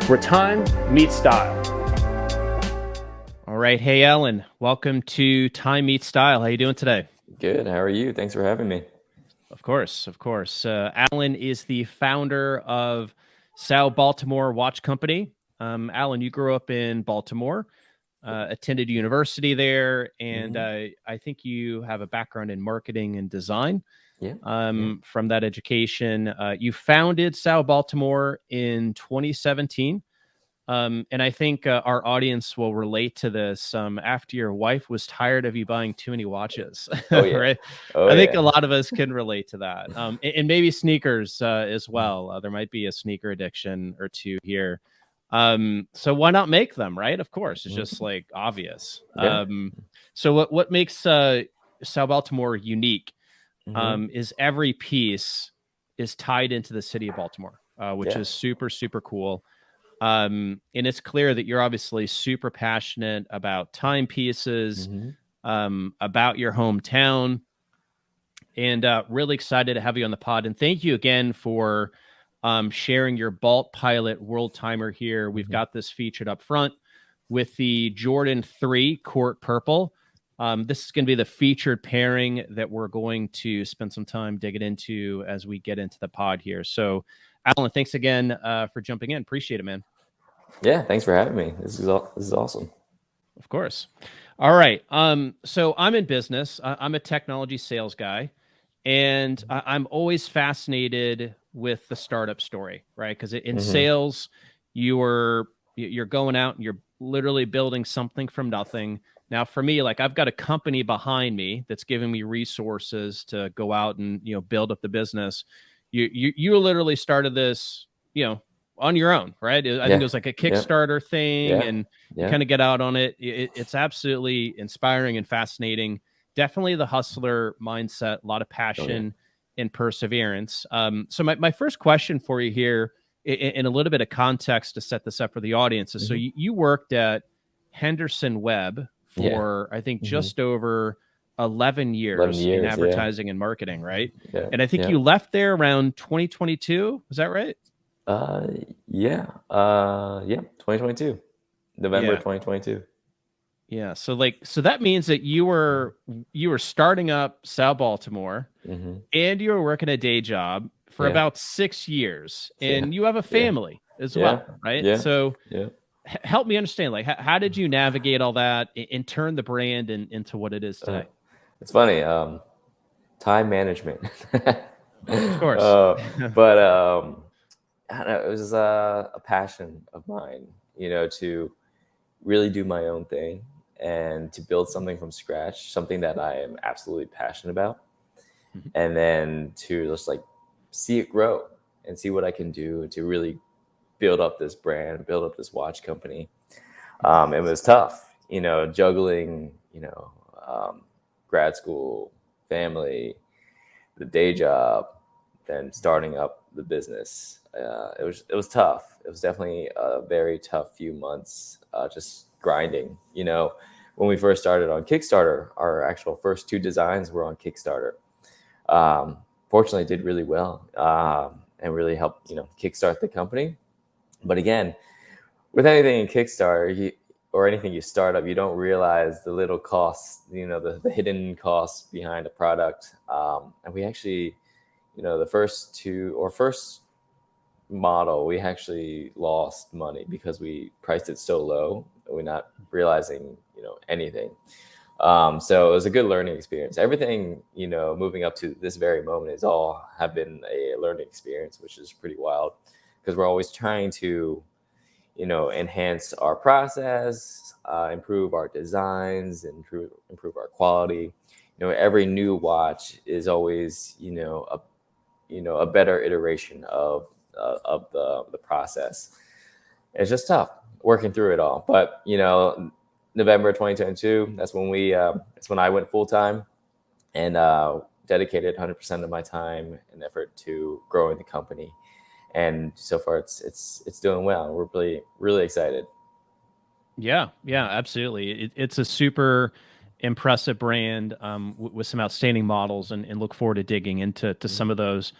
where time meets style. All right. Hey, Alan. Welcome to Time Meets Style. How you doing today? Good. How are you? Thanks for having me. Of course. Alan is the founder of Tsao Baltimore Watch Company. Alan, you grew up in Baltimore, attended university there, and I think you have a background in marketing and design. From that education, you founded Tsao Baltimore in 2017. And I think our audience will relate to this. After your wife was tired of you buying too many watches, right? I think a lot of us can relate to that. And maybe sneakers as well. There might be a sneaker addiction or two here. So why not make them, right? Of course, it's just like obvious. So what makes Tsao Baltimore unique is every piece is tied into the city of Baltimore, which is super, super cool. And it's clear that you're obviously super passionate about timepieces, about your hometown, and really excited to have you on the pod. And thank you again for sharing your Balt-Pilot Worldtimer here. We've got this featured up front with the Jordan 3 Court Purple. This is going to be the featured pairing that we're going to spend some time digging into as we get into the pod here. So, Alan, thanks again for jumping in. Appreciate it, man. Yeah, thanks for having me. This is awesome. Of course. All right. So I'm in business. I'm a technology sales guy, and I'm always fascinated with the startup story, right? Because in sales, you're going out and you're literally building something from nothing. Now, for me, like I've got a company behind me that's giving me resources to go out and build up the business. You literally started this, on your own, right? I think it was like a Kickstarter thing, and you kind of get out on it. It's absolutely inspiring and fascinating. Definitely the hustler mindset, a lot of passion and perseverance. So my first question for you here, in a little bit of context to set this up for the audience, is so you worked at Henderson-Webb for, I think, just over 11 years in advertising and marketing, right? And I think you left there around 2022. Is that right? 2022, November 2022. Yeah. So that means that you were starting up Tsao Baltimore, and you were working a day job for about 6 years, and you have a family as well, right? So help me understand, like, how did you navigate all that and turn the brand into what it is today? It's funny, time management. Of course. But I don't know, it was a passion of mine, to really do my own thing and to build something from scratch, something that I am absolutely passionate about, and then to just like see it grow and see what I can do to really build up this brand, build up this watch company. It was tough, juggling, grad school, family, the day job, then starting up the business. It was tough. It was definitely a very tough few months, just grinding. When we first started on Kickstarter, our actual first 2 designs were on Kickstarter. Fortunately, did really well and really helped, kickstart the company. But again, with anything in Kickstarter or anything you start up, you don't realize the little costs, the hidden costs behind a product. And we actually, the first model, we actually lost money because we priced it so low that we're not realizing, anything. So it was a good learning experience. Everything, moving up to this very moment have been a learning experience, which is pretty wild because we're always trying to, enhance our process, improve our designs, improve our quality. Every new watch is always, a better iteration of the process. It's just tough working through it all. But November 2022, that's when I went full time and dedicated 100% of my time and effort to growing the company. And so far, it's doing well. We're really, really excited. Yeah, absolutely. It's a super impressive brand with some outstanding models, and look forward to digging into some of those.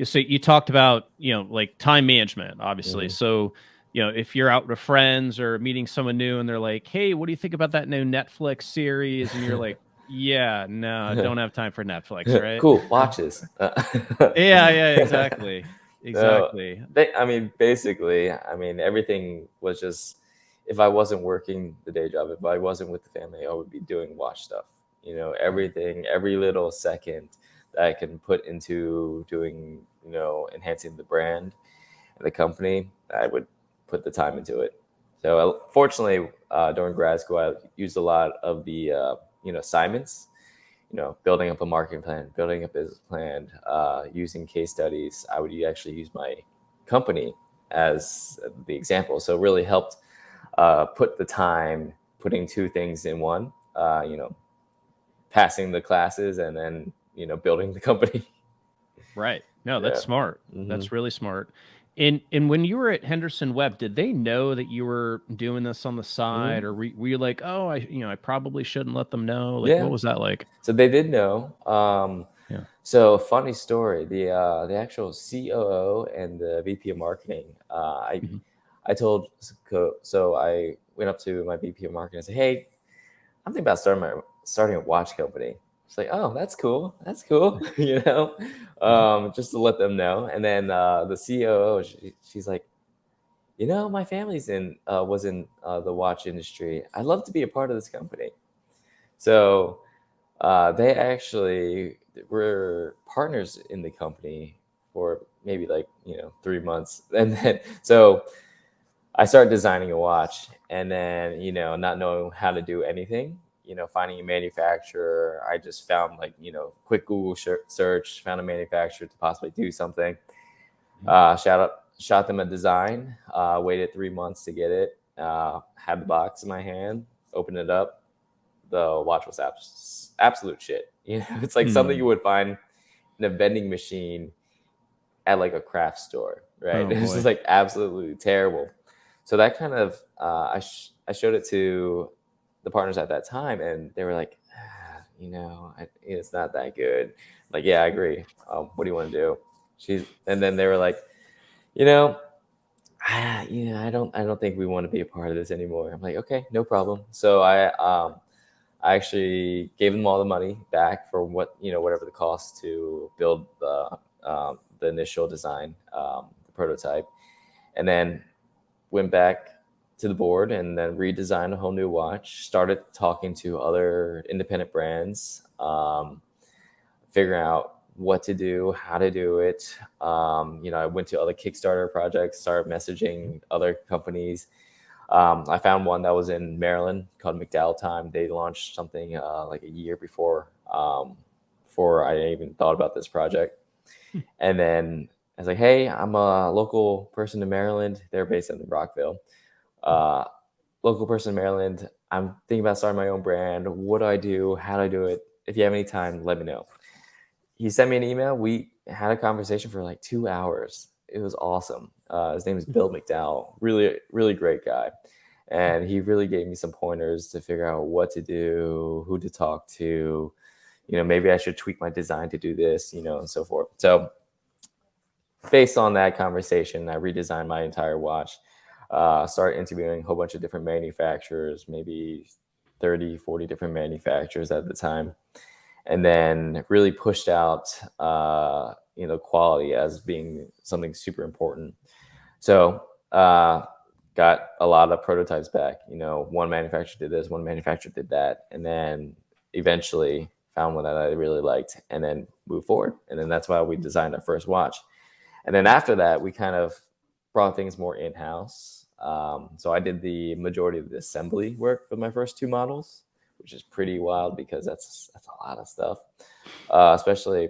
So you talked about like time management, obviously. So if you're out with friends or meeting someone new and they're like, hey, what do you think about that new Netflix series? And you're like, yeah, no, I don't have time for Netflix, right? Cool, watches. Yeah, exactly. So Exactly. basically, everything was just, if I wasn't working the day job, if I wasn't with the family, I would be doing watch stuff. Everything, every little second that I can put into doing, enhancing the brand and the company, I would put the time into it. So fortunately, during grad school, I used a lot of the, assignments, building up a marketing plan, building a business plan, using case studies. I would actually use my company as the example. So it really helped put the time, putting two things in one, passing the classes and then, building the company. Right. No, that's smart. Mm-hmm. That's really smart. And when you were at Henderson-Webb, did they know that you were doing this on the side, or were you like, oh, I probably shouldn't let them know? Like, what was that like? So they did know. Yeah. So funny story, the actual COO and the VP of marketing, I told, so I went up to my VP of marketing and said, hey, I'm thinking about starting a watch company. It's like, oh, that's cool. That's cool. Just to let them know. And then the COO, she's like, my family's was in the watch industry. I'd love to be a part of this company. So they actually were partners in the company for maybe 3 months. And then, so I started designing a watch, and then, not knowing how to do anything, finding a manufacturer. I just found quick Google search, found a manufacturer to possibly do something. Shot them a design, waited 3 months to get it, had the box in my hand, opened it up. The watch was absolute shit. It's like something you would find in a vending machine at a craft store, right? It's just absolutely terrible. So that kind of, I showed it to the partners at that time, and they were like, it's not that good. Like, yeah, I agree. What do you want to do? And then they were like, I don't think we want to be a part of this anymore. I'm like, okay, no problem. So I actually gave them all the money back for whatever the cost to build the initial design, the prototype, and then went back to the board and then redesigned a whole new watch. Started talking to other independent brands, figuring out what to do, how to do it. I went to other Kickstarter projects, started messaging other companies. I found one that was in Maryland called McDowell Time. They launched something a year before I even thought about this project. And then I was like, hey, I'm a local person in Maryland. They're based in Rockville. Local person in Maryland. I'm thinking about starting my own brand. What do I do? How do I do it? If you have any time, let me know. He sent me an email. We had a conversation for 2 hours. It was awesome. His name is Bill McDowell. Really, really great guy. And he really gave me some pointers to figure out what to do, who to talk to. Maybe I should tweak my design to do this, and so forth. So based on that conversation, I redesigned my entire watch, started interviewing a whole bunch of different manufacturers, maybe 30, 40 different manufacturers at the time. And then really pushed out, quality as being something super important. So got a lot of prototypes back. One manufacturer did this, one manufacturer did that. And then eventually found one that I really liked and then moved forward. And then that's why we designed our first watch. And then after that, we kind of brought things more in-house. So I did the majority of the assembly work for my first 2 models, which is pretty wild because that's a lot of stuff, especially,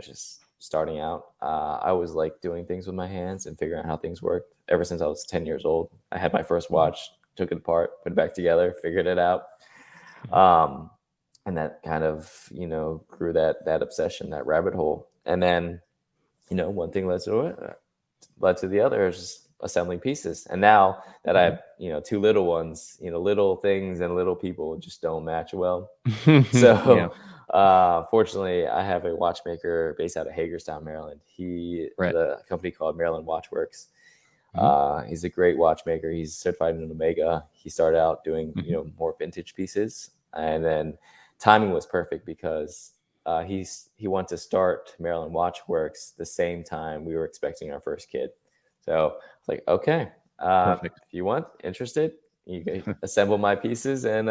just starting out. I always liked doing things with my hands and figuring out how things worked. Ever since I was 10 years old, I had my first watch, took it apart, put it back together, figured it out. And that kind of, grew that obsession, that rabbit hole. And then, one thing led to the other, is just assembling pieces. And now that I have, 2 little ones, little things and little people just don't match well. So fortunately, I have a watchmaker based out of Hagerstown, Maryland. The company called Maryland Watchworks. He's a great watchmaker. He's certified in Omega. He started out doing, more vintage pieces, and then timing was perfect because he wanted to start Maryland Watchworks the same time we were expecting our first kid. So it's like, okay, Perfect. if you want, interested, you can assemble my pieces, and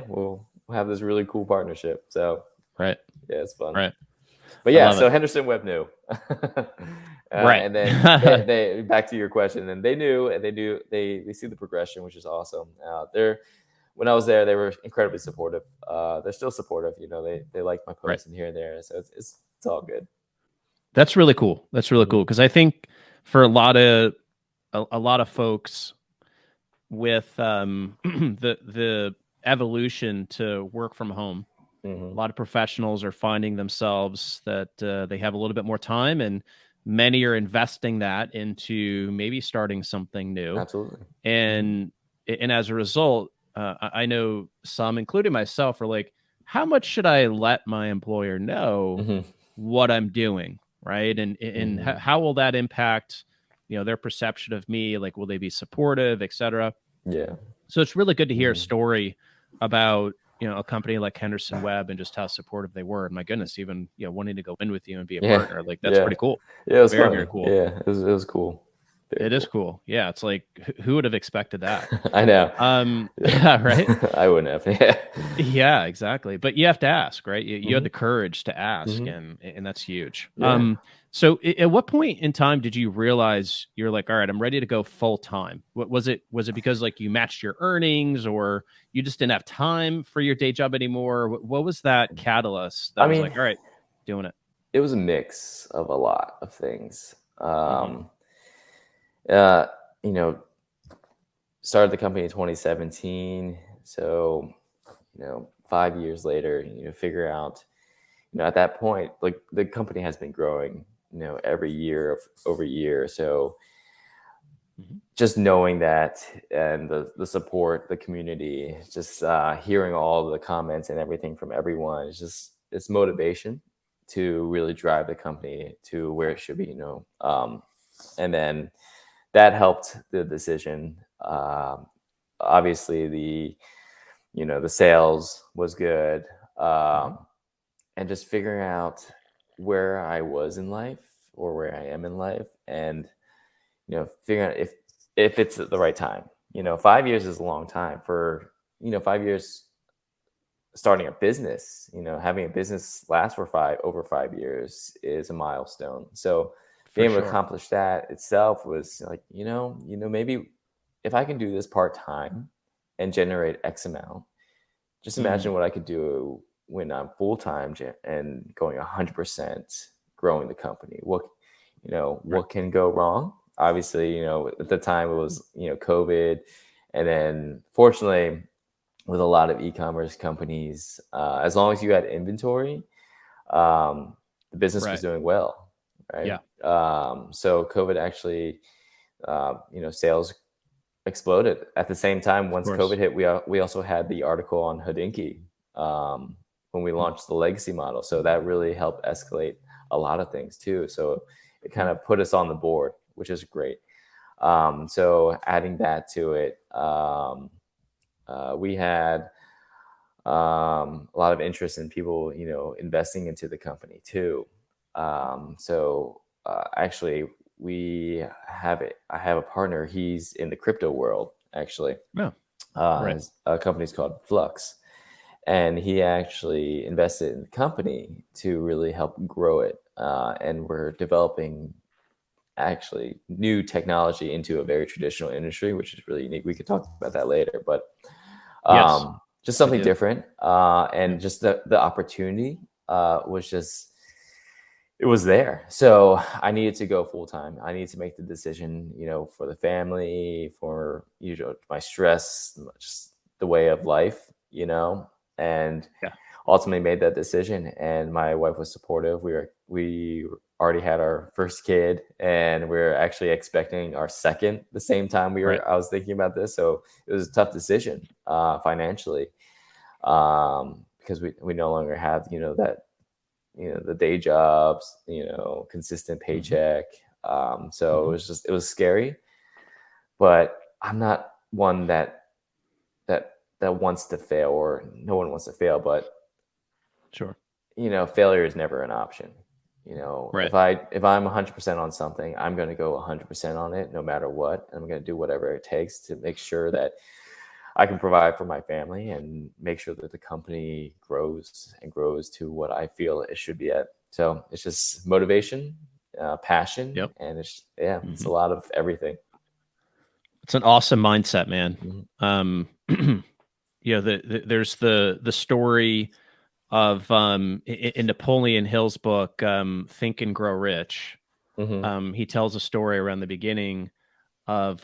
we'll have this really cool partnership. So Right. yeah, it's fun. Right. But I yeah, love so it. Henderson-Webb knew. Right. And then they back to your question, and they knew, and they see the progression, which is awesome. When I was there, they were incredibly supportive. They're still supportive. They like my posts and here and there, so it's all good. That's really cool. That's really cool, because I think for a lot of folks with the evolution to work from home, a lot of professionals are finding themselves that they have a little bit more time, and many are investing that into maybe starting something new. Absolutely. And as a result, I know some, including myself, are like, how much should I let my employer know what I'm doing, right? And how will that impact, their perception of me? Like, will they be supportive, etc.? Yeah. So it's really good to hear a story about, a company like Henderson-Webb and just how supportive they were. And my goodness, even, wanting to go in with you and be a partner, like that's pretty cool. Yeah, it was very, fun. very cool. Yeah, it was cool. It is cool. Yeah, it's like, who would have expected that? I know. Right? I wouldn't have. Yeah. Yeah, exactly. But you have to ask, right? You had the courage to ask, and that's huge. Yeah. So at what point in time did you realize you're like, all right, I'm ready to go full time? What was it? Was it because like you matched your earnings, or you just didn't have time for your day job anymore? What was that catalyst that was like, all right, doing it? It was a mix of a lot of things. Started the company in 2017. So, 5 years later, figure out, at that point, like the company has been growing, every year over year. So just knowing that, and the support, the community, just hearing all the comments and everything from everyone, it's motivation to really drive the company to where it should be, and then that helped the decision. Obviously the sales was good. And just figuring out where I was in life, or where I am in life, and, figuring out if it's the right time. 5 years is a long time for, 5 years starting a business. Having a business last for over 5 years is a milestone. So being able to accomplish that itself was like, maybe if I can do this part-time and generate X amount, just imagine what I could do when I'm full-time and going 100% growing the company. What can go wrong? Obviously, at the time it was, COVID. And then fortunately, with a lot of e-commerce companies, as long as you had inventory, the business was doing well. Right. Yeah. So COVID actually, sales exploded at the same time. Once COVID hit, we also had the article on Hodinkee when we launched the legacy model. So that really helped escalate a lot of things too. So it kind of put us on the board, which is great. So adding that to it, we had a lot of interest in people, investing into the company too. Actually, I have a partner. He's in the crypto world, actually. His company's called Flux, and he actually invested in the company to really help grow it. And we're developing actually new technology into a very traditional industry, which is really unique. We could talk about that later, but just something different. And just the opportunity was just, it was there. So I needed to go full time. I needed to make the decision, for the family, for, my stress, just the way of life, and ultimately made that decision. And my wife was supportive. We already had our first kid, and we're actually expecting our second the same time I was thinking about this. So it was a tough decision financially, because we no longer have, that, the day jobs, consistent paycheck. So it was scary. but I'm not one that wants to fail, or no one wants to fail, but Sure. failure is never an option. Right. If I'm 100% on something, I'm going to go 100% on it no matter what. And I'm going to do whatever it takes to make sure that I can provide for my family and make sure that the company grows and grows to what I feel it should be at. So it's just motivation, passion, Yep. and it's a lot of everything. It's an awesome mindset, man. Mm-hmm. There's the story of in Napoleon Hill's book, Think and Grow Rich. Mm-hmm. He tells a story around the beginning of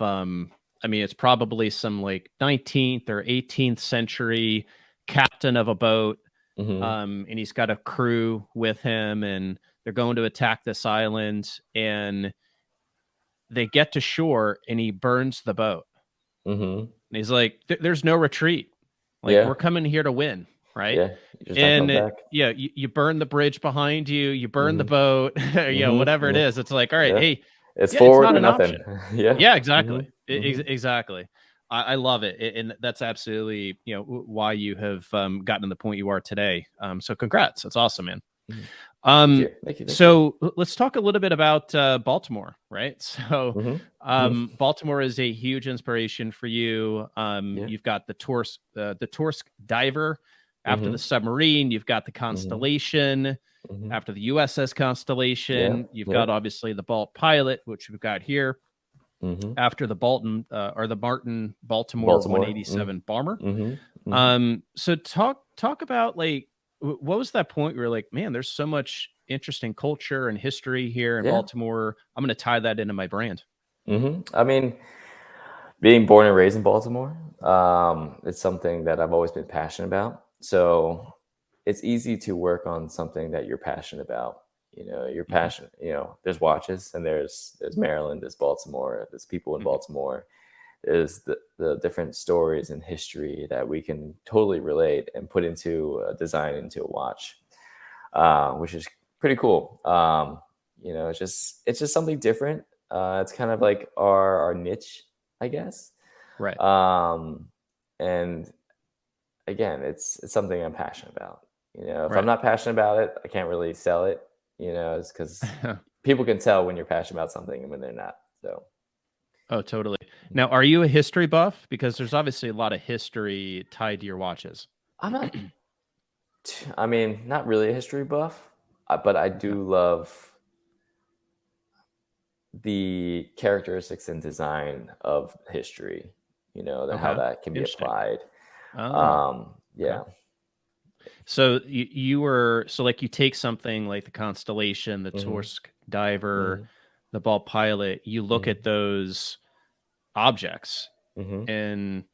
it's probably some like 19th or 18th century captain of a boat, Mm-hmm. and he's got a crew with him, and they're going to attack this island, and they get to shore, and he burns the boat. Mm-hmm. And he's like, "There's no retreat. Like, we're coming here to win, right?" Yeah. You're just not And coming back. you burn the bridge behind you, you burn the Mm-hmm. boat, whatever it Mm-hmm. is. It's like, all right, Yeah. hey, It's yeah, it's forward not or an nothing. option. Yeah. Yeah, exactly. Mm-hmm. Mm-hmm. Exactly. I love it. And that's absolutely, why you have gotten to the point you are today. So congrats. That's awesome, man. Mm-hmm. Thank you. Thank you. So let's talk a little bit about Baltimore, right? So Mm-hmm. Baltimore is a huge inspiration for you. Yeah. You've got the Torsk diver after Mm-hmm. the submarine. You've got the Mm-hmm. Constellation Mm-hmm. after the USS Constellation. Yeah. You've Yeah. got obviously the Balt-Pilot, which we've got here Mm-hmm. after the Martin Baltimore Baltimore. 187 bomber. Mm-hmm. Mm-hmm. So talk about like what was that point where you're like, man, there's so much interesting culture and history here in Yeah. Baltimore. I'm going to tie that into my brand. Mm-hmm. I mean, being born and raised in Baltimore, it's something that I've always been passionate about. So it's easy to work on something that you're passionate about. You're passionate. There's watches, and there's Maryland, there's Baltimore, there's people in Baltimore. There's the different stories and history that we can totally relate and put into a design, into a watch, which is pretty cool. It's just something different. It's kind of like our niche, I guess. Right. And again, it's something I'm passionate about. If Right. I'm not passionate about it, I can't really sell it. It's because people can tell when you're passionate about something and when they're not. So. Oh, totally. Now, are you a history buff? Because there's obviously a lot of history tied to your watches. I'm not. I mean, not really a history buff, but I do love the characteristics and design of history. How that can be applied. Yeah. Okay. So you take something like the Constellation, the Torsk diver, the Balt-Pilot. You look at those objects, and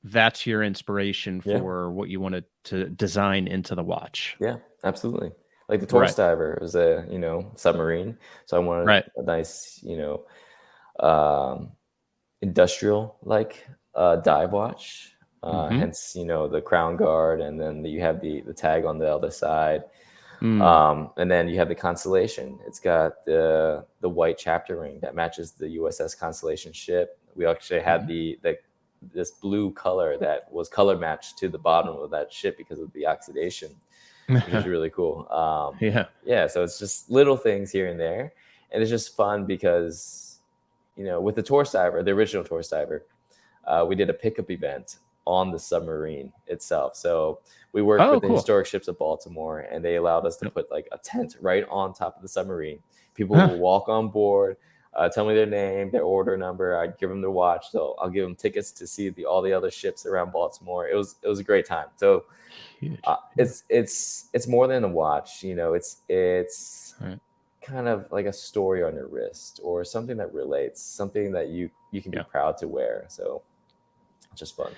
that's your inspiration for what you wanted to design into the watch. Yeah, absolutely. Like the Torsk diver was a submarine, so I wanted a nice industrial like dive watch. Hence, the crown guard, and then you have the tag on the other side. And then you have the Constellation. It's got the white chapter ring that matches the USS Constellation ship. We actually had this blue color that was color matched to the bottom of that ship because of the oxidation, which is really cool. So it's just little things here and there, and it's just fun because with the Torsk diver, the original Torsk diver, we did a pickup event on the submarine itself. So we worked with the historic ships of Baltimore, and they allowed us to put like a tent right on top of the submarine. People will walk on board, tell me their name, their order number. I'd give them their watch. So I'll give them tickets to see all the other ships around Baltimore. It was a great time. So it's more than a watch. It's kind of like a story on your wrist, or something that relates, something that you can be proud to wear. So it's just fun.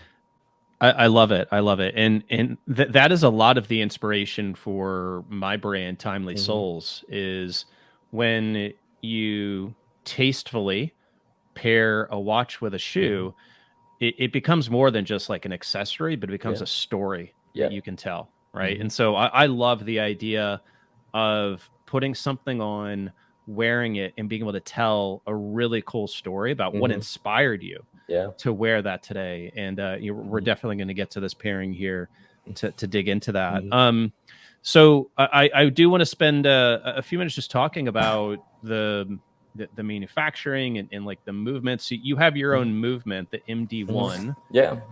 I love it. I love it. And that is a lot of the inspiration for my brand, Timely Souls, is when you tastefully pair a watch with a shoe, it becomes more than just like an accessory, but it becomes a story that you can tell. Right. And so I love the idea of putting something on wearing it and being able to tell a really cool story about what inspired you to wear that today. And we're definitely going to get to this pairing here to dig into that. So I do want to spend a few minutes just talking about the manufacturing and like the movements. So you have your own movement, the MD1,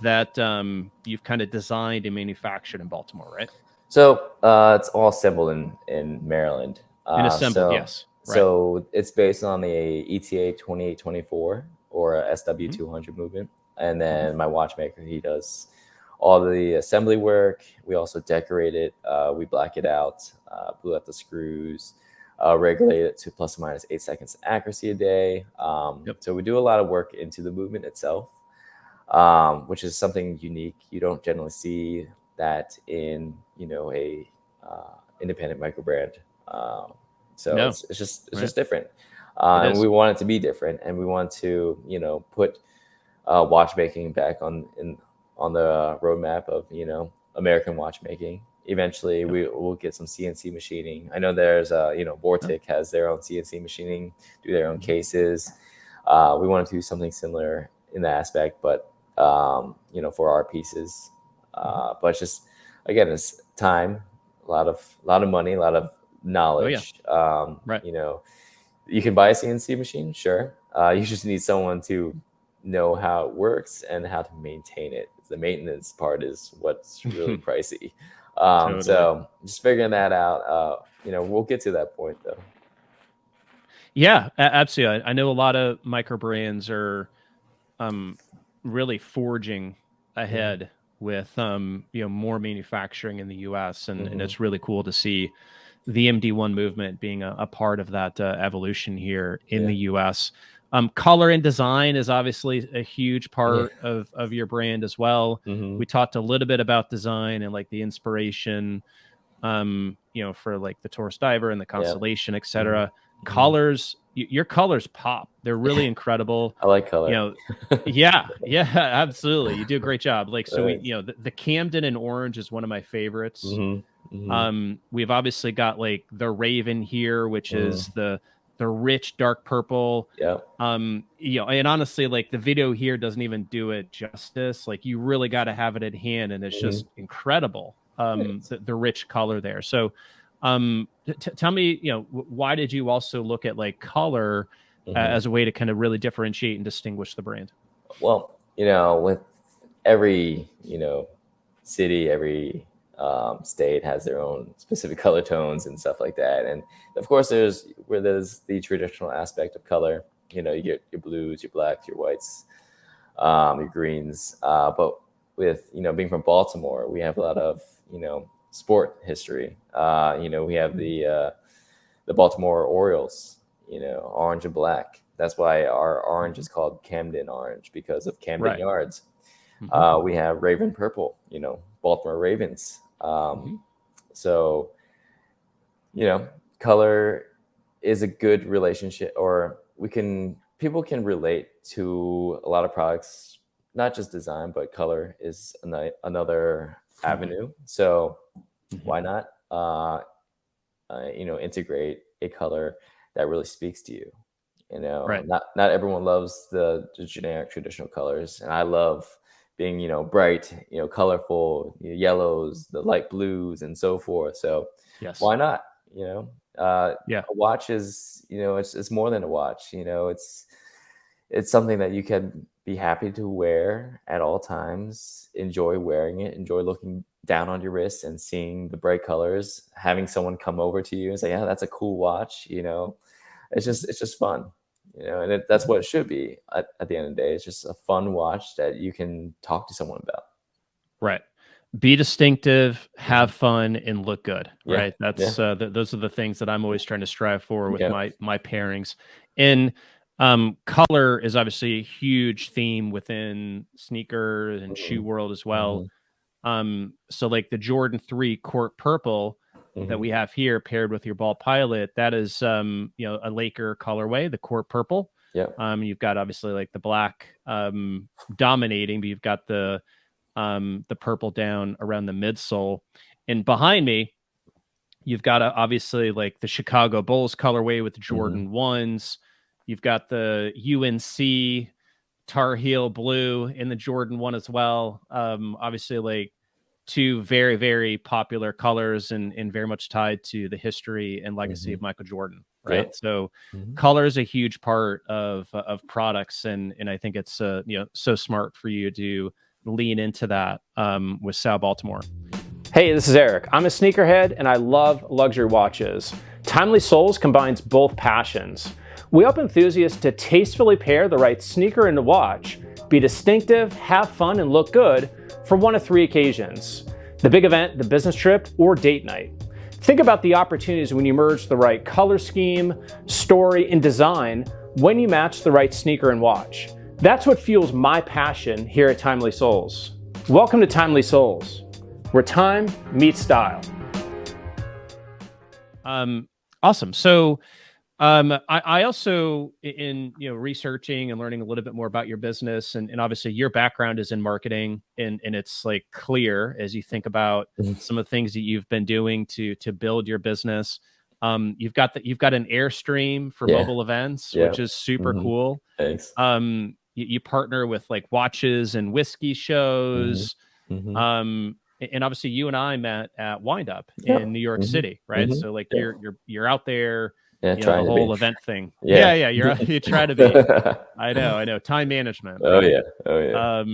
that you've kind of designed and manufactured in Baltimore, right? So it's all assembled in Maryland. And assembled, yes. Right. So it's based on the ETA 2824 or a SW200 movement. And then my watchmaker, he does all the assembly work. We also decorate it. We black it out, glue out the screws, regulate it to plus or minus 8 seconds accuracy a day. So we do a lot of work into the movement itself, which is something unique. You don't generally see that in, a independent micro brand. It's just different. And we want it to be different, and we want to, put watchmaking back on the roadmap of, American watchmaking. Eventually we'll get some CNC machining. I know there's Vortic has their own CNC machining, do their own cases. We want to do something similar in that aspect, but for our pieces. But it's just, again, it's time, a lot of money, a lot of knowledge. You can buy a CNC machine, sure. You just need someone to know how it works and how to maintain it. The maintenance part is what's really pricey. Totally. So just figuring that out. We'll get to that point though. Yeah, absolutely. I know a lot of micro brands are really forging ahead with more manufacturing in the US, and it's really cool to see the MD1 movement being a part of that evolution here in the US. Color and design is obviously a huge part of your brand as well. We talked a little bit about design and like the inspiration, for like the Taurus Diver and the Constellation, etc. Colors, your colors pop. They're really incredible. I like color. Yeah, absolutely. You do a great job. Like, so the Camden and orange is one of my favorites. We've obviously got like the Raven here, which is the rich dark purple. And honestly, like the video here doesn't even do it justice. Like you really got to have it at hand, and it's just incredible. The rich color there. So tell me, why did you also look at like color as a way to kind of really differentiate and distinguish the brand? Well, with every city, every state has their own specific color tones and stuff like that. And of course there's the traditional aspect of color. You get your blues, your blacks, your whites, your greens. But with, being from Baltimore, we have a lot of, sport history. We have the Baltimore Orioles, orange and black. That's why our orange is called Camden Orange, because of Camden Yards. We have Raven Purple, Baltimore Ravens. So, color is a good relationship, or people can relate to a lot of products, not just design, but color is another avenue. So why not, integrate a color that really speaks to you? Not everyone loves the generic traditional colors, and I love being, bright, colorful, yellows, the light blues, and so forth. So why not? A watch is, it's more than a watch. It's something that you can be happy to wear at all times, enjoy wearing it, enjoy looking down on your wrist and seeing the bright colors, having someone come over to you and say, yeah, that's a cool watch. It's just fun. And that's what it should be at the end of the day. It's just a fun watch that you can talk to someone about. Right. Be distinctive, have fun, and look good. Right. That's those are the things that I'm always trying to strive for with my pairings. And color is obviously a huge theme within sneaker and shoe world as well. So like the Jordan 3 Court Purple that we have here paired with your Balt-Pilot, that is a Laker colorway, the Court Purple. You've got obviously like the black dominating, but you've got the purple down around the midsole. And behind me, You've got obviously like the Chicago Bulls colorway with the Jordan 1s. You've got the UNC Tar Heel blue in the Jordan 1 as well. Obviously, like two very, very popular colors and very much tied to the history and legacy of Michael Jordan, right? Yep. So color is a huge part of products. And I think it's, so smart for you to lean into that with Tsao Baltimore. Hey, this is Eric. I'm a sneakerhead and I love luxury watches. Timely Souls combines both passions. We help enthusiasts to tastefully pair the right sneaker and watch, be distinctive, have fun, and look good for one of three occasions: the big event, the business trip, or date night. Think about the opportunities when you merge the right color scheme, story, and design when you match the right sneaker and watch. That's what fuels my passion here at Timely Souls. Welcome to Timely Souls, where time meets style. Awesome. So I also, in researching and learning a little bit more about your business, and obviously your background is in marketing, and it's like clear as you think about some of the things that you've been doing to build your business. You've got an Airstream for mobile events, which is super cool. Thanks. You partner with like watches and whiskey shows. And obviously you and I met at Wind Up in New York City, right? So like you're out there, the whole event thing. Yeah. You try to be. I know. Time management. Oh right? yeah.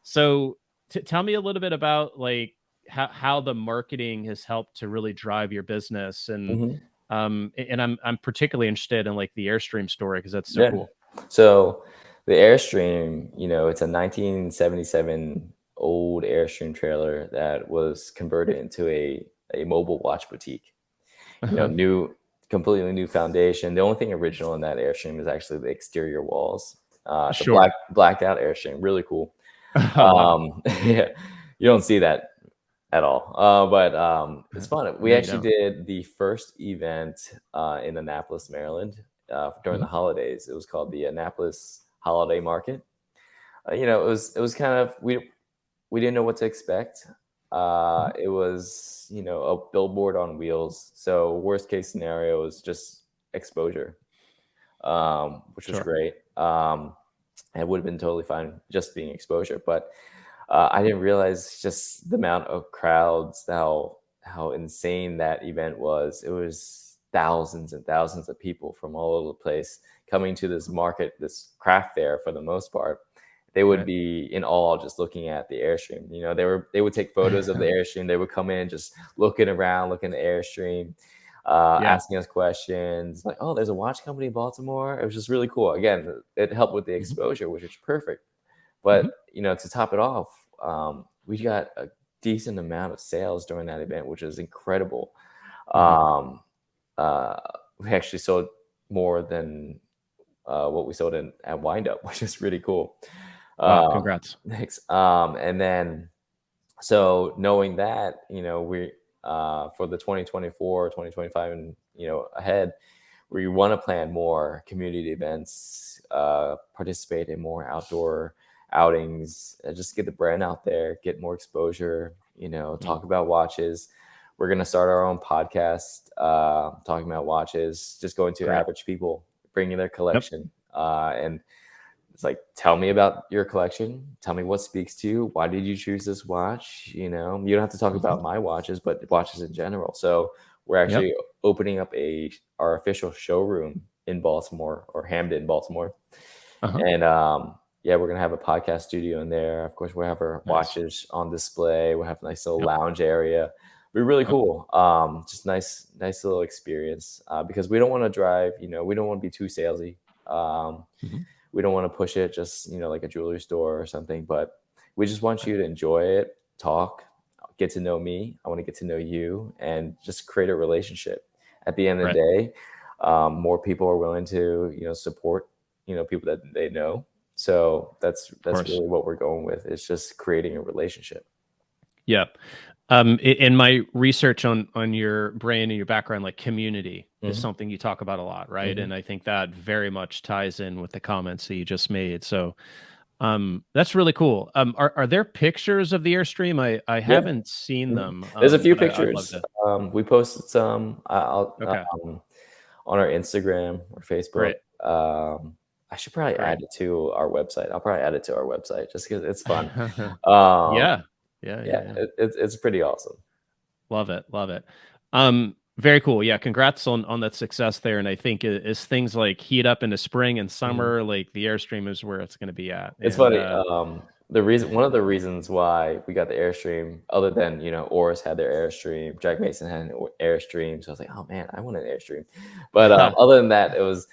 So tell me a little bit about like how the marketing has helped to really drive your business, and I'm particularly interested in like the Airstream story because that's so cool. So the Airstream, it's a 1977 old Airstream trailer that was converted into a mobile watch boutique. Completely new foundation. The only thing original in that Airstream is actually the exterior walls. It's a blacked out Airstream, really cool. Yeah, you don't see that at all. But it's fun. We actually did the first event in Annapolis, Maryland, during the holidays. It was called the Annapolis Holiday Market. It was kind of we didn't know what to expect. It was, a billboard on wheels. So worst case scenario was just exposure, which was great. It would have been totally fine just being exposure, but I didn't realize just the amount of crowds, how insane that event was. It was thousands and thousands of people from all over the place coming to this market, this craft fair for the most part. They would be in awe just looking at the Airstream. They would take photos of the Airstream. They would come in just looking around, looking at the Airstream, asking us questions like, "Oh, there's a watch company in Baltimore." It was just really cool. Again, it helped with the exposure, which is perfect. But to top it off, we got a decent amount of sales during that event, which is incredible. We actually sold more than what we sold at Wind Up, which is really cool. Wow, congrats. Thanks. And then, so knowing that, we for the 2024, 2025, and ahead, we want to plan more community events, participate in more outdoor outings, just get the brand out there, get more exposure. Talk about watches. We're gonna start our own podcast, talking about watches, just going to average people, bringing their collection, and it's like, tell me about your collection. Tell me what speaks to you. Why did you choose this watch? You don't have to talk about my watches, but watches in general. So we're actually opening up our official showroom in Baltimore, or Hamden, Baltimore. And we're going to have a podcast studio in there. Of course, we'll have our watches on display. We'll have a nice little lounge area. It'll be really cool. Just nice little experience, because we don't want to drive, we don't want to be too salesy. We don't want to push it just, like a jewelry store or something, but we just want you to enjoy it, talk, get to know me. I want to get to know you, and just create a relationship. At the end of the day, more people are willing to, support, people that they know. So that's really what we're going with. It's just creating a relationship. Yep. In my research on your brand and your background, like community is something you talk about a lot, right? And I think that very much ties in with the comments that you just made. So That's really cool. Are there pictures of the Airstream? I Yeah. haven't seen them. There's a few But I'd love pictures. to. We posted some. I'll Okay, on our Instagram or Facebook. great, I should probably great. add it to our website. I'll probably add it to our website just because it's fun. Um, Yeah, yeah, yeah, yeah, yeah. it's pretty awesome. Love it, love it. Very cool. Yeah, congrats on that success there. And I think as things like heat up into spring and Mhm. summer, like the Airstream is where it's going to be at. It's And funny. One of the reasons why we got the Airstream, other than Oris had their Airstream, Jack Mason had an Airstream, so I was like, oh man, I want an Airstream. But other than that, it was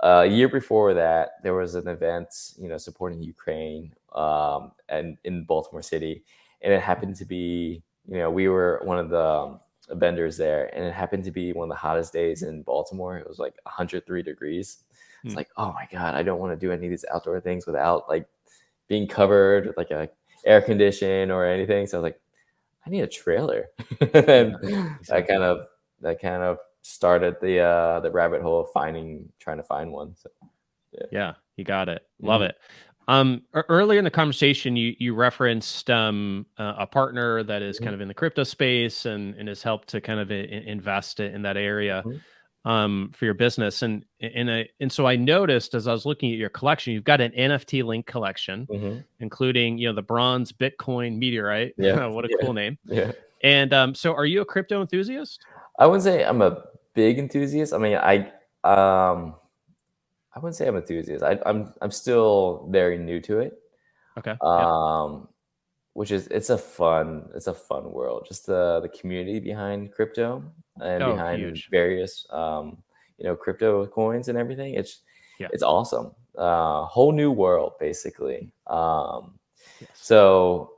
a year before that there was an event, supporting Ukraine, and in Baltimore City, and it happened to be, we were one of the vendors there, and it happened to be one of the hottest days in Baltimore. It was like 103 degrees. It's like, oh my god, I don't want to do any of these outdoor things without like being covered with like a air condition or anything. So I was like, I need a trailer. And yeah, that kind exactly. of started the rabbit hole of trying to find one. So yeah. Yeah, you got it. Love Mhm. it. Earlier in the conversation, you referenced a partner that is Mhm. kind of in the crypto space and has helped to kind of invest in that area Mhm. for your business. And so I noticed as I was looking at your collection, you've got an NFT link collection, Mhm. including the bronze Bitcoin meteorite. Yeah. What a Yeah. cool name! Yeah. And so, are you a crypto enthusiast? I wouldn't say I'm a big enthusiast. I mean, I wouldn't say I'm enthusiast. I'm still very new to it. Okay. Yep. Um, which is it's a fun world. Just the community behind crypto and Oh, behind huge. various crypto coins and everything. Yeah. It's awesome. Whole new world basically. Yes. So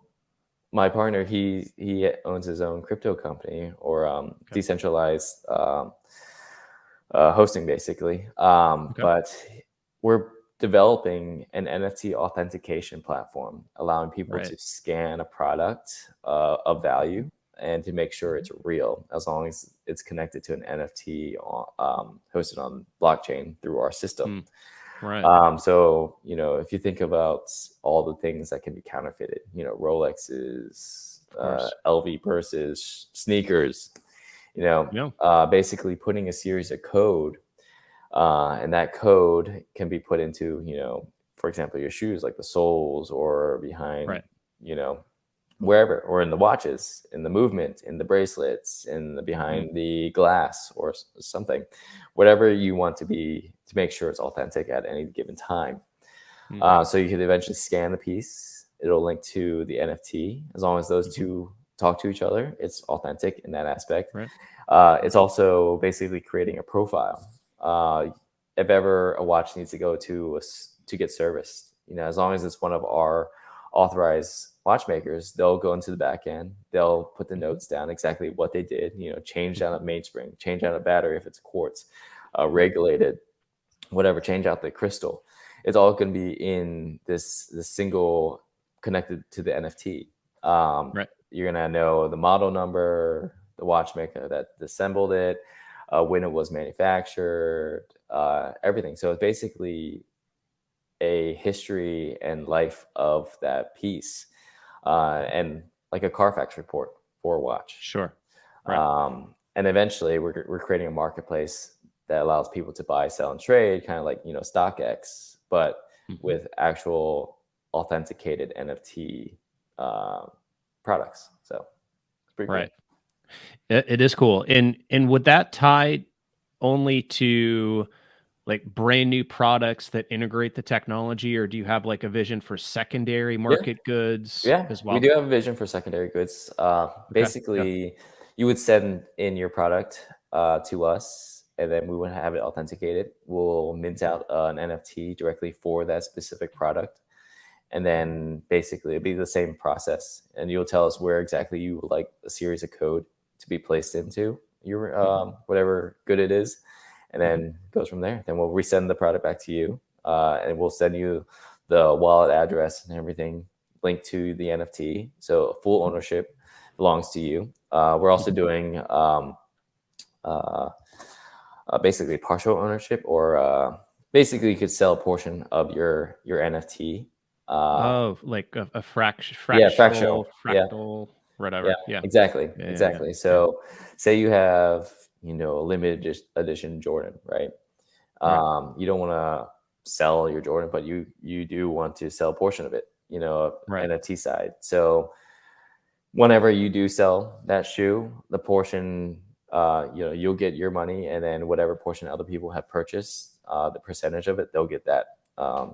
my partner, he owns his own crypto company, or Okay. decentralized hosting basically. Okay. But we're developing an NFT authentication platform, allowing people Right. to scan a product of value and to make sure Mhm. it's real, as long as it's connected to an NFT hosted on blockchain through our system. Mm, right. So, if you think about all the things that can be counterfeited, Rolexes, Of course. LV purses, sneakers, Yeah. basically putting a series of code, and that code can be put into, for example, your shoes, like the soles, or behind, Right. you know, wherever, or in the watches, in the movement, in the bracelets, in the Mm, behind the glass, or something, whatever you want to be, to make sure it's authentic at any given time. hmm So you could eventually scan the piece. It'll link to the NFT. As long as those hmm two talk to each other, it's authentic in that aspect. Right. It's Right. also basically creating a profile. If ever a watch needs to go to get serviced, as long as it's one of our authorized watchmakers, they'll go into the back end. They'll put the hmm notes down exactly what they did. Change out a mainspring, change out a battery if it's quartz, Right. regulated, whatever, change out the crystal. It's all going to be in this single, connected to the NFT. Right. You're going to know the model number, the watchmaker that assembled it, when it was manufactured, everything. So it's basically a history and life of that piece, and like a Carfax report for a watch. Sure. Right. And eventually, we're creating a marketplace that allows people to buy, sell, and trade, kind of like StockX, but hmm with actual authenticated NFT uh, products. So it's pretty Right. cool. It is cool. And would that tie only to like brand new products that integrate the technology, or do you have like a vision for secondary Yeah, market goods yeah, as we well? do have a vision for secondary goods. Okay. Yeah. Basically, you would send in your product to us, and then we would have it authenticated. We'll mint Mhm. out an NFT directly for that specific product, and then basically it'll be the same process, and you'll tell us where exactly you would like a series of code to be placed into your Mhm. whatever good it is, and Mhm. then goes from there. Then we'll resend the product back to you, and we'll send you the wallet address and everything linked to the NFT, so full Mhm. ownership belongs to you. We're also Mhm. doing uh, basically partial ownership, or basically you could sell a portion of your NFT Oh, like a Yeah, fractional. Yeah, fractal, yeah, whatever. Yeah. exactly, Yeah. Yeah. Yeah. exactly. So, say you have, a limited edition Jordan, right? Right. You don't want to sell your Jordan, but you do want to sell a portion of it, Right. NFT side. So whenever you do sell that shoe, the portion, you'll get your money, and then whatever portion other people have purchased, the percentage of it, they'll get that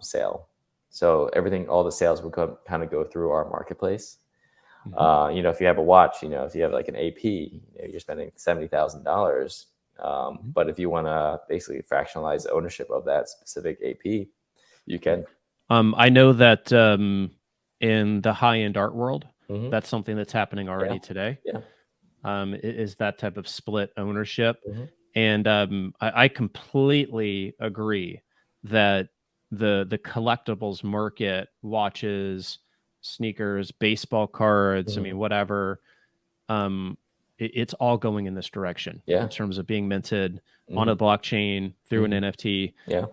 sale. So everything, all the sales will kind of go through our marketplace. Mhm. If you have a watch, if you have like an AP, you're spending $70,000. Mhm. But if you want to basically fractionalize ownership of that specific AP, you can. I know that in the high-end art world, Hmm. that's something that's happening Yeah, already today. yeah. Is that type of split ownership. Hmm. And I completely agree that the collectibles market, watches, sneakers, baseball cards, I Hmm. mean, whatever, it's all going in this direction in Yeah. terms of being minted on Hmm. a blockchain through an Hmm. NFT. Yeah.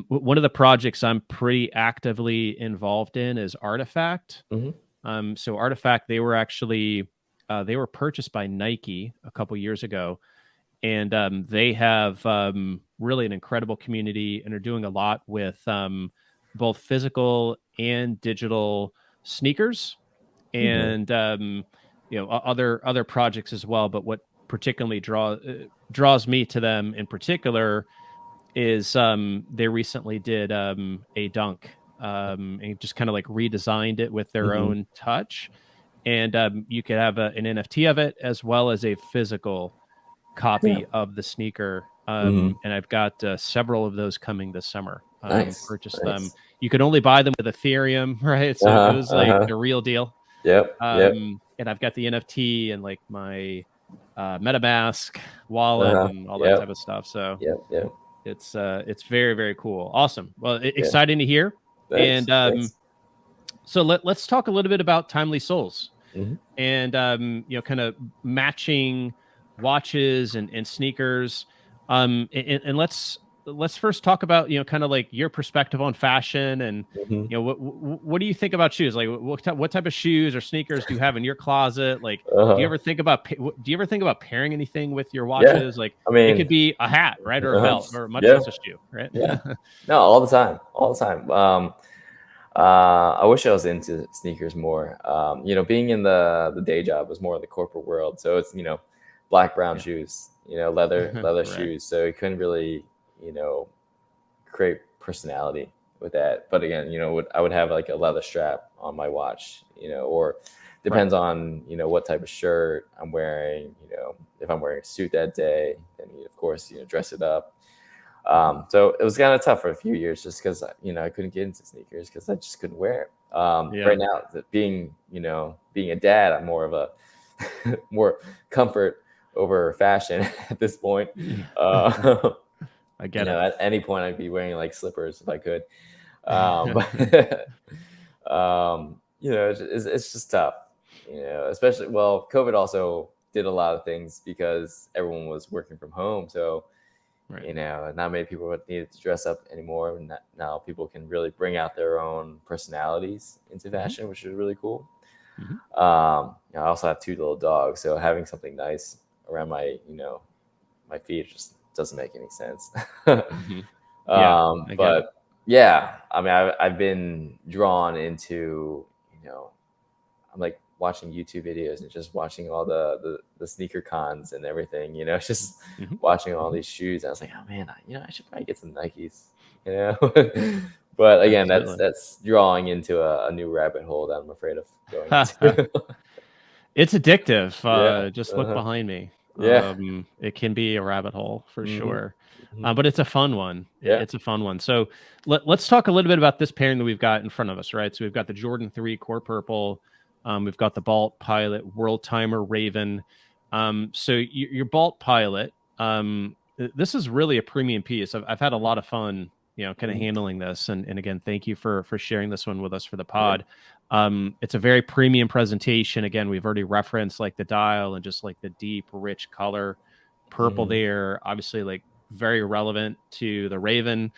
One of the projects I'm pretty actively involved in is Artifact. Hmm. So Artifact, they were actually they were purchased by Nike a couple years ago, and they have really an incredible community and are doing a lot with both physical and digital sneakers, Hmm. and other projects as well. But what particularly draws me to them in particular is they recently did a dunk, and just kind of like redesigned it with their Hmm. own touch, and you could have an NFT of it as well as a physical Yeah. copy of the sneaker. Hmm. And I've got several of those coming this summer. Nice. Purchase them. Nice. You could only buy them with Ethereum, right? So it Uh-huh. was like Uh-huh. the real deal. Yep. Yep. And I've got the NFT and like my MetaMask wallet Uh-huh. and all that type Yep. of stuff. So Yep. Yep. it's very, very cool. Awesome. Well, Yeah. exciting to hear. Thanks. And Thanks. so let's talk a little bit about Timely Souls Hmm. and kind of matching watches and sneakers. And let's first talk about kind of like your perspective on fashion, and Hmm. what do you think about shoes? Like what type of shoes or sneakers do you have in your closet? Like do you Uh-huh. ever think about pairing anything with your Yeah. watches? Like I it mean, could be a hat, right, or a uh-huh. belt, or much Yeah. less a shoe, right? Yeah. No, all the time. All the time. I wish I was into sneakers more. Being in the day job was more in the corporate world, so it's black brown Yeah. shoes, leather Right. shoes. So you couldn't really you know create personality with that. But again, I would have like a leather strap on my watch, or Right. depends on what type of shirt I'm wearing. If I'm wearing a suit that day, then of course dress it up. So it was kind of tough for a few years just because I couldn't get into sneakers because I just couldn't wear it. Yeah. Right now, being a dad, I'm more of a more comfort over fashion at this point. Yeah. Uh, I get it. at any point, I'd be wearing like slippers if I could. But it's just tough. Especially COVID also did a lot of things because everyone was working from home, so Right. not many people needed to dress up anymore. Now people can really bring out their own personalities into fashion, which is really cool. Mm-hmm. I also have two little dogs, so having something nice around my feet just doesn't make any sense. Mm-hmm. Yeah, I get it. But yeah, I mean, I've been drawn into, I'm like watching YouTube videos and just watching all the sneaker cons and everything, just Mhm. watching all Mhm. these shoes. I was like, oh man, I should probably get some Nikes, But again, Absolutely. that's drawing into a new rabbit hole that I'm afraid of going into. It's addictive. Yeah. Just look Uh-huh. behind me. Yeah. It can be a rabbit hole for Hmm. sure. Hmm. But it's a fun one. Yeah. It's a fun one. So let's talk a little bit about this pairing that we've got in front of us, right? So we've got the Jordan 3 Core Purple. We've got the Balt-Pilot Worldtimer Raven. So your Balt-Pilot, this is really a premium piece. I've had a lot of fun, kind of Mhm. handling this. And again, thank you for sharing this one with us for the Yeah. pod. It's a very premium presentation. Again, we've already referenced like the dial and just like the deep, rich color purple Mhm. there. Obviously, like very relevant to the Raven.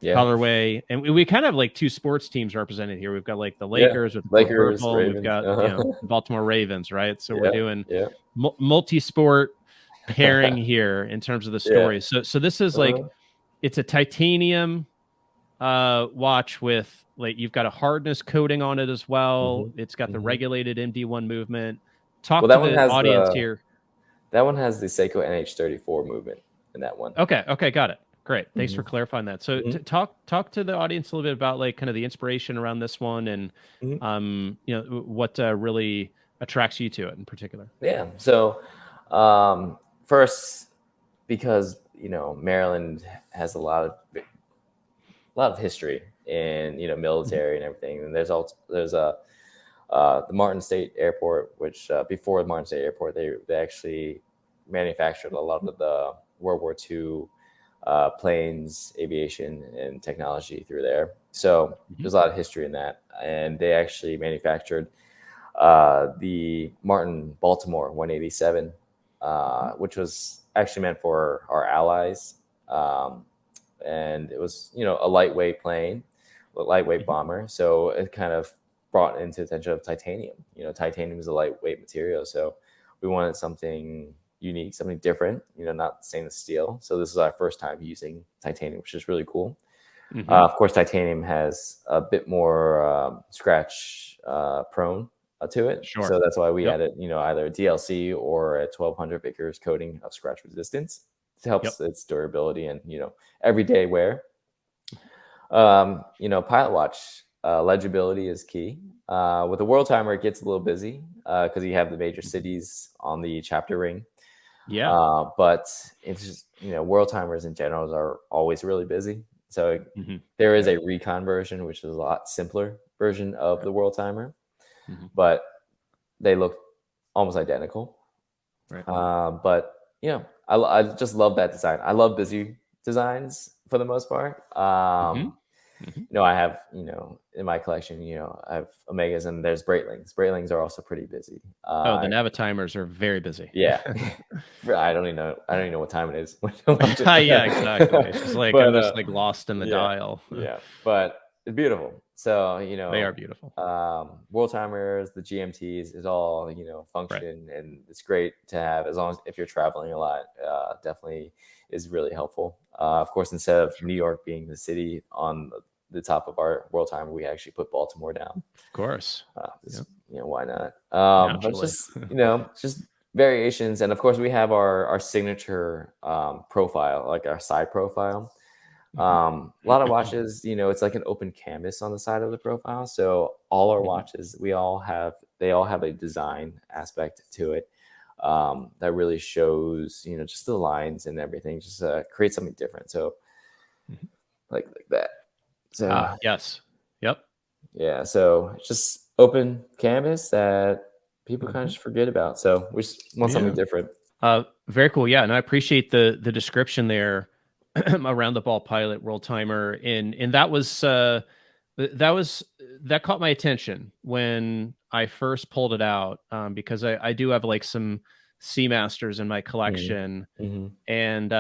colorway, and we kind of have like two sports teams represented here. We've got like the Lakers with the Lakers, purple, Ravens. we've got the Baltimore Ravens, right? So we're doing multi-sport pairing here in terms of the story. So this is like it's a titanium watch with like you've got a hardness coating on it as well. It's got the regulated MD1 movement. Talk to the audience here. That one has the Seiko NH34 movement in that one. Okay, got it. Great. Thanks for clarifying that. So talk to the audience a little bit about like kind of the inspiration around this one and what really attracts you to it in particular. Yeah. So first, because Maryland has a lot of history in military and everything, and there's the Martin State Airport, which before the Martin State Airport, they actually manufactured a lot of the World War II planes, aviation, and technology through there. So there's a lot of history in that. And they actually manufactured the Martin Baltimore 187, which was actually meant for our allies. And it was, a lightweight plane, a lightweight bomber. So it kind of brought into attention of titanium. Titanium is a lightweight material. So we wanted something unique, something different, not stainless steel. So this is our first time using titanium, which is really cool. Of course, titanium has a bit more scratch prone to it. Sure. So that's why we added, either a DLC or a 1200 Vickers coating of scratch resistance to help its durability and, everyday wear. Pilot watch legibility is key. With the Worldtimer, it gets a little busy because you have the major cities on the chapter ring. Yeah. But it's just, Worldtimers in general are always really busy. So there is a recon version, which is a lot simpler version of the Worldtimer, but they look almost identical. Right. But I just love that design. I love busy designs for the most part. I have, in my collection, I have Omegas and there's Breitlings. Breitlings are also pretty busy. The Navitimers are very busy. Yeah. I don't even know what time it is. Yeah, exactly. It's just like I'm just like lost in the dial. Yeah, but it's beautiful. So, they are beautiful. Worldtimers, the GMTs is all, function, and it's great to have as long as if you're traveling a lot, definitely is really helpful. Of course, instead of New York being the city on the top of our Worldtimer, we actually put Baltimore down. Of course. Why not? But it's just, just variations. And of course, we have our signature profile, like our side profile. A lot of watches, it's like an open canvas on the side of the profile. So all our watches, they all have a design aspect to it that really shows, just the lines and everything, just create something different. So like that. So yes. Yep. Yeah. So it's just open canvas that people kind of just forget about. So we just want something different. Very cool. Yeah. And I appreciate the description there around the Balt-Pilot Worldtimer. And that caught my attention when I first pulled it out, because I do have like some Seamasters in my collection. And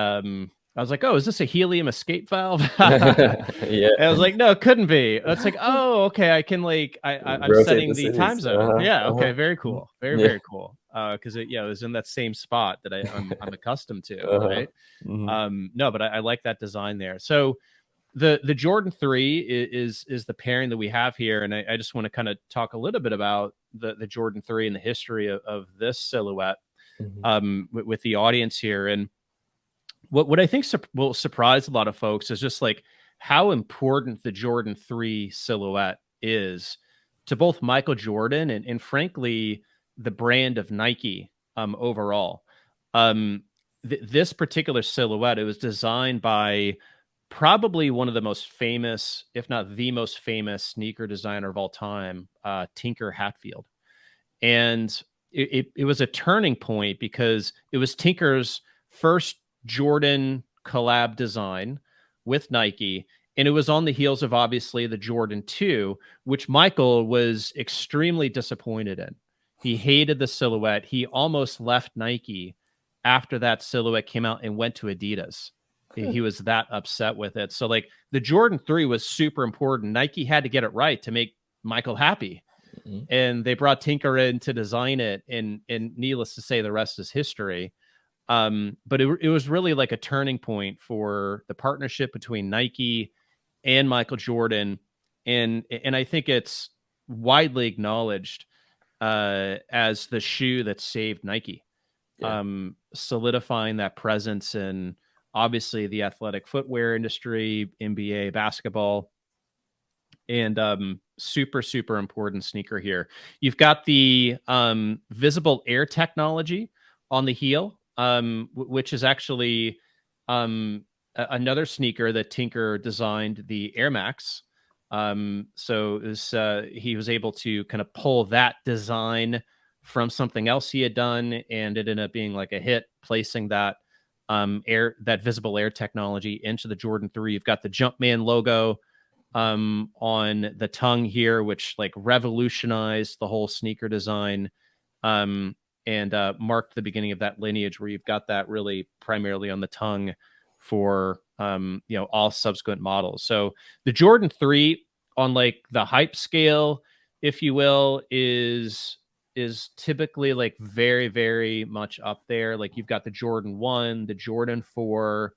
I was like, oh, is this a helium escape valve? And I was like, no, it couldn't be. It's like, oh, okay. I can like, I'm setting the time zone. Okay. Very cool. Very cool. Cause it was in that same spot that I'm accustomed to. Right. No, but I like that design there. So the Jordan 3 is the pairing that we have here. And I just want to kind of talk a little bit about the Jordan 3 and the history of this silhouette with the audience here. And what I think will surprise a lot of folks is just like how important the Jordan 3 silhouette is to both Michael Jordan and frankly, the brand of Nike overall. This particular silhouette, it was designed by probably one of the most famous, if not the most famous sneaker designer of all time, Tinker Hatfield. And it was a turning point because it was Tinker's first Jordan collab design with Nike. And it was on the heels of obviously the Jordan 2, which Michael was extremely disappointed in. He hated the silhouette. He almost left Nike after that silhouette came out and went to Adidas. He was that upset with it. So like the Jordan 3 was super important. Nike had to get it right to make Michael happy. Mm-hmm. And they brought Tinker in to design it. And needless to say, the rest is history. But it was really like a turning point for the partnership between Nike and Michael Jordan. And I think it's widely acknowledged as the shoe that saved Nike, solidifying that presence in obviously the athletic footwear industry, NBA, basketball, and super, super important sneaker here. You've got the visible air technology on the heel, which is actually another sneaker that Tinker designed, the Air Max. So it was, he was able to kind of pull that design from something else he had done, and it ended up being like a hit, placing that that visible air technology into the Jordan 3. You've got the Jumpman logo on the tongue here, which like revolutionized the whole sneaker design, and marked the beginning of that lineage where you've got that really primarily on the tongue for all subsequent models. So the Jordan 3 on like the hype scale, if you will, is typically like very, very much up there. Like you've got the Jordan 1, the Jordan 4,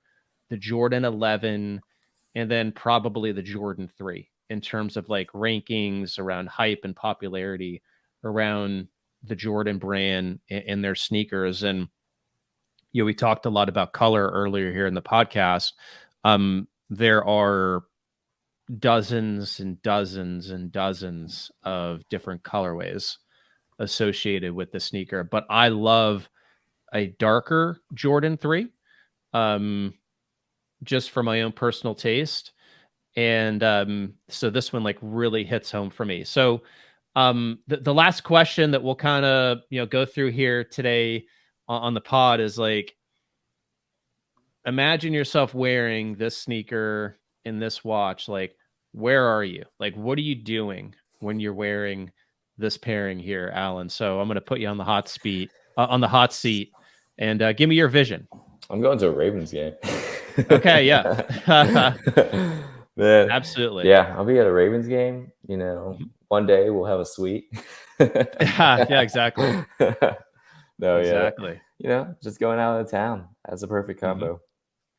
the Jordan 11, and then probably the Jordan 3 in terms of like rankings around hype and popularity around the Jordan brand and their sneakers. And we talked a lot about color earlier here in the podcast. There are dozens and dozens and dozens of different colorways associated with the sneaker, but I love a darker Jordan 3, just for my own personal taste. And so this one like really hits home for me. So the last question that we'll kind of go through here today on the pod is like, imagine yourself wearing this sneaker in this watch. Like, where are you? Like, what are you doing when you're wearing this pairing here, Alan? So I'm going to put you on the hot seat, and give me your vision. I'm going to a Ravens game. Okay, yeah. Man, absolutely. Yeah, I'll be at a Ravens game. One day we'll have a suite. Yeah, exactly. No, exactly. Just going out of town. That's a perfect combo. Mm-hmm.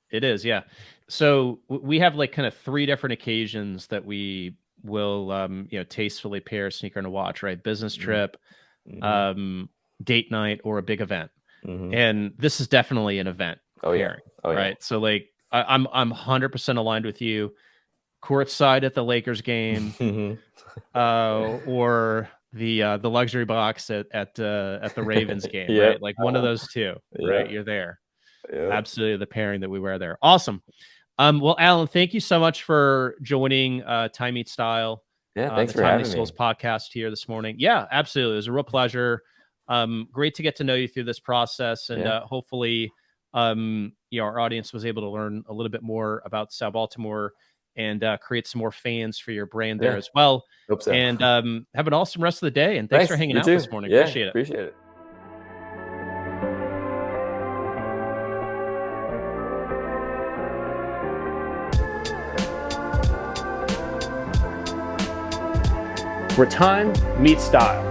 It is, yeah. So we have like kind of 3 different occasions that we will, tastefully pair a sneaker and a watch, right? Business trip, date night, or a big event. Mm-hmm. And this is definitely an event pairing, right? So like I'm 100% aligned with you. Courtside at the Lakers game, or the luxury box at the Ravens game, right? Like one of those two, right? You're there. Yep. Absolutely, the pairing that we wear there. Awesome. Well, Alan, thank you so much for joining Time Meets Style. Yeah, thanks for having me. Souls podcast here this morning. Yeah, absolutely. It was a real pleasure. Great to get to know you through this process, and hopefully, our audience was able to learn a little bit more about Tsao Baltimore and create some more fans for your brand there as well. Hope so. And have an awesome rest of the day. And thanks for hanging out this morning. Yeah, appreciate it. Where time meets style.